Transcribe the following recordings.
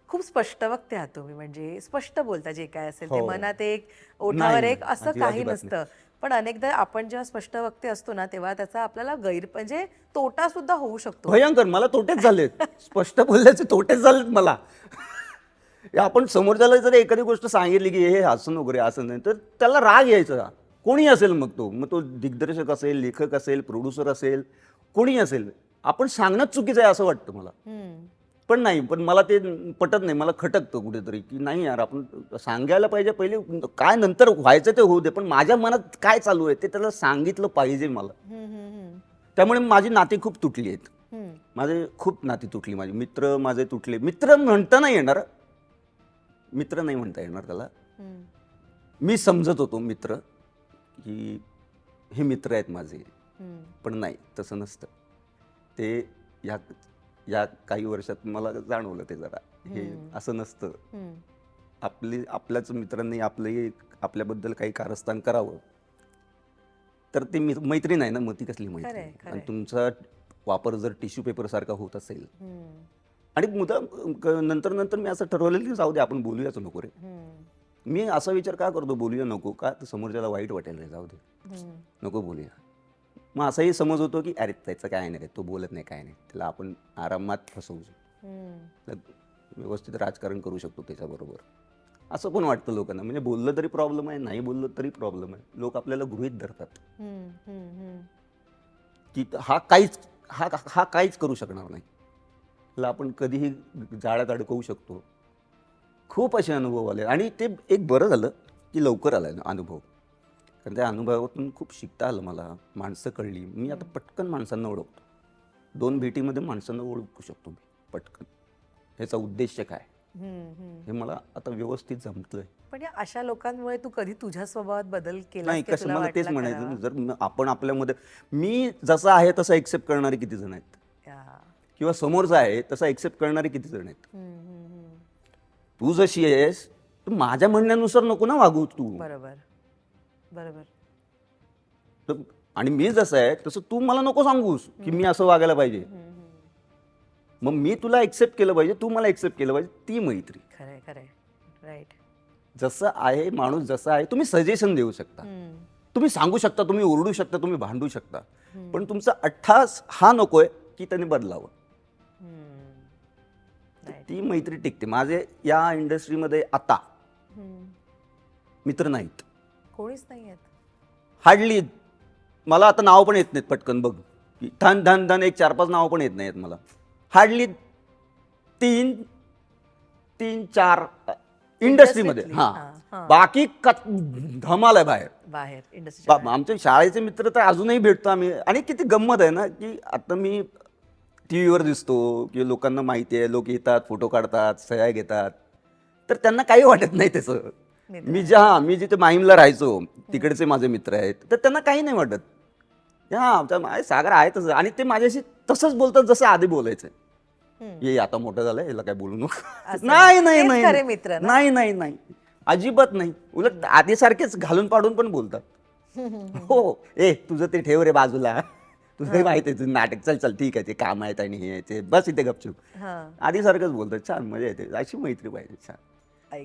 खूप स्पष्ट वक्ते आहात तुम्ही, म्हणजे स्पष्ट बोलता जे काय असेल ते, हो. मनात एक ओठावर नाही, एक असं काही अजिबात नाही. नसतं. पण अनेकदा आपण जेव्हा स्पष्ट वक्ते असतो ना तेव्हा त्याचा आपल्याला म्हणजे तोटा सुद्धा होऊ शकतो. भयंकर मला तोटेच झालेत. स्पष्ट बोलल्याचे तोटेच झालेत मला. हे आपण समोरच्याला जर एखादी गोष्ट सांगितली की हे असं नको रे, असं नाही, तर त्याला राग यायचा. कोणी असेल मग तो दिग्दर्शक असेल, लेखक असेल, प्रोड्युसर असेल, कोणी असेल. आपण सांगणंच चुकीचं आहे असं वाटतं मला. पण नाही, पण मला ते पटत नाही. मला खटकतं कुठेतरी की नाही यार, आपण सांगायला पाहिजे पहिले, काय नंतर व्हायचं ते होऊ दे, पण माझ्या मनात काय चालू आहे ते त्याला सांगितलं पाहिजे मला. त्यामुळे माझी नाती खूप तुटली आहेत. माझे खूप नाती तुटली, माझी मित्र माझे तुटले. मित्र म्हणता नाही येणार, मित्र नाही म्हणता येणार त्याला. मी समजत होतो मित्र की हे मित्र आहेत माझे, पण नाही, तसं नसतं ते. या काही वर्षात मला जाणवलं ते जरा, हे असं नसतं. आपल्याच मित्रांनी आपल्याबद्दल काही कारस्थान करावं तर ती मैत्री नाही ना, मग ती कसली मैत्री. आणि तुमचा वापर जर टिश्यू पेपर सारखा होत असेल, आणि नंतर मी असं ठरवलेलं की जाऊ दे, आपण बोलूयाच नको रे. मी असा विचार का करतो बोलूया नको का, तर समोरच्याला वाईट वाटेल रे, जाऊ दे नको बोलूया. मग असाही समज होतो की अरे त्याचं काय नाही रे, तो बोलत नाही, काय नाही, त्याला आपण आरामात फसवू शकतो, व्यवस्थित राजकारण करू शकतो त्याच्याबरोबर, असं पण वाटतं लोकांना. म्हणजे बोललं तरी प्रॉब्लेम आहे, नाही बोललं तरी प्रॉब्लेम आहे. लोक आपल्याला गृहीत धरतात की हा काहीच करू शकणार नाही, त्याला आपण कधीही जाळ्यात अडकवू शकतो. खूप असे अनुभव आले, आणि ते एक बरं झालं की लवकर आला अनुभव, कारण त्या अनुभवातून खूप शिकता आलं मला. माणसं कळली, मी आता पटकन माणसांना ओळखतो. 2 भेटीमध्ये माणसांना ओळखू शकतो मी पटकन. ह्याचा उद्देश काय हे मला आता व्यवस्थित जमतंय. पण या अशा लोकांमुळे तू कधी तुझ्या स्वभावात बदल केला? नाही, कसं मला तेच म्हणायचं, जर आपण आपल्यामध्ये मी जसा आहे तसा एक्सेप्ट करणारे किती जण आहेत, किंवा समोरचा आहे तसा एक्सेप्ट करणारे किती जण आहेत. तू जशी आहेस तर माझ्या म्हणण्यानुसार नको ना वागू तू. बरोबर बरोबर. आणि मी जसं आहे तसं तू मला नको सांगूस की मी असं वागायला पाहिजे. मग मी तुला एक्सेप्ट केलं पाहिजे, तू मला एक्सेप्ट केलं पाहिजे, ती मैत्री. खरंय खरंय, राईट. जसं आहे माणूस, जसा आहे, तुम्ही सजेशन देऊ शकता, तुम्ही सांगू शकता, तुम्ही ओरडू शकता, तुम्ही भांडू शकता, पण तुमचा अट्ठास हा नकोय की त्याने बदलावं. ती मैत्री टिकते. माझे या इंडस्ट्रीमध्ये आता मित्र नाहीत, कोणीच नाही आहेत हार्डली. मला आता नाव पण येत नाहीत पटकन, बघ, धन धन धन एक 4-5 नाव पण येत नाहीत मला. हार्डली 3-4 इंडस्ट्रीमध्ये. बाकी धमाल आहे बाहेर बाहेर इंडस्ट्री. आमच्या शाळेचे मित्र तर अजूनही भेटतो आम्ही. आणि किती गंमत आहे ना की आता मी टीव्हीवर दिसतो किंवा लोकांना माहिती आहे, लोक येतात, फोटो काढतात, सह्या घेतात, तर त्यांना काही वाटत नाही त्याचं. मी जिथे माहीमला राहायचो तिकडचे माझे मित्र आहेत, तर त्यांना काही नाही वाटत. सागर आहे तसं, आणि ते माझ्याशी तसंच बोलतात जसं आधी बोलायचं. ये आता मोठं झालंय, याला काय बोलू नको. नाही नाही नाही मित्र नाही नाही नाही, अजिबात नाही. उलट आधीसारखेच घालून पाडून पण बोलतात. हो, तुझं ते ठेव रे बाजूला, तुझं काही माहिती आहे, तुझं नाटक, चल चल ठीक आहे, ते काम आहेत आणि हे ते, बस इथे गपचूप. आधीसारखंच बोलतात. छान, मजा येते. अशी मैत्री पाहिजे. छान.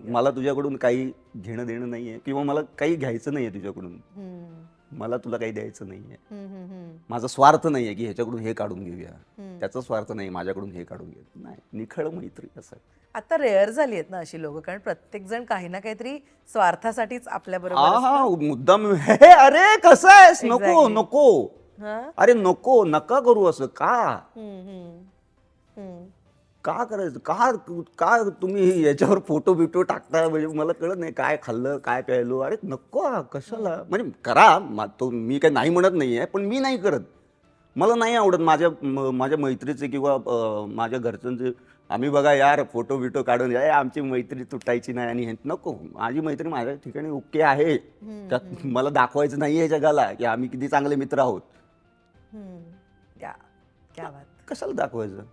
मला तुझ्याकडून काही घेणं देणं नाहीये, किंवा मला काही घ्यायचं नाहीये तुझ्याकडून, मला तुला काही द्यायचं नाहीये. माझा स्वार्थ नाहीये की ह्याच्याकडून हे काढून घेऊया, त्याचा स्वार्थ नाही माझ्याकडून हे काढून घे. नाही, निखळ मैत्री. असं आता रेअर झाली आहेत ना अशी लोक, कारण प्रत्येक जण काही ना काहीतरी स्वार्थासाठीच आपल्या बरोबर. मुद्दाम, अरे कसं आहेस, नको नको, अरे नको, नका करू असं. का करायचं, का तुम्ही याच्यावर फोटो बिटो टाकता, म्हणजे मला कळत नाही काय खाल्लं, काय प्यायलो. अरे नको, कशाला, म्हणजे करा, मी काही नाही म्हणत नाहीये, पण मी नाही करत. मला नाही आवडत माझ्या मैत्रीचे किंवा माझ्या घरच्यांचे. आम्ही बघा यार फोटो बिटो काढून आमची मैत्री तुटायची नाही, आणि हे नको. माझी मैत्री माझ्या ठिकाणी ओके आहे, त्यात मला दाखवायचं नाहीये जगाला की आम्ही किती चांगले मित्र आहोत. कशाला दाखवायचं.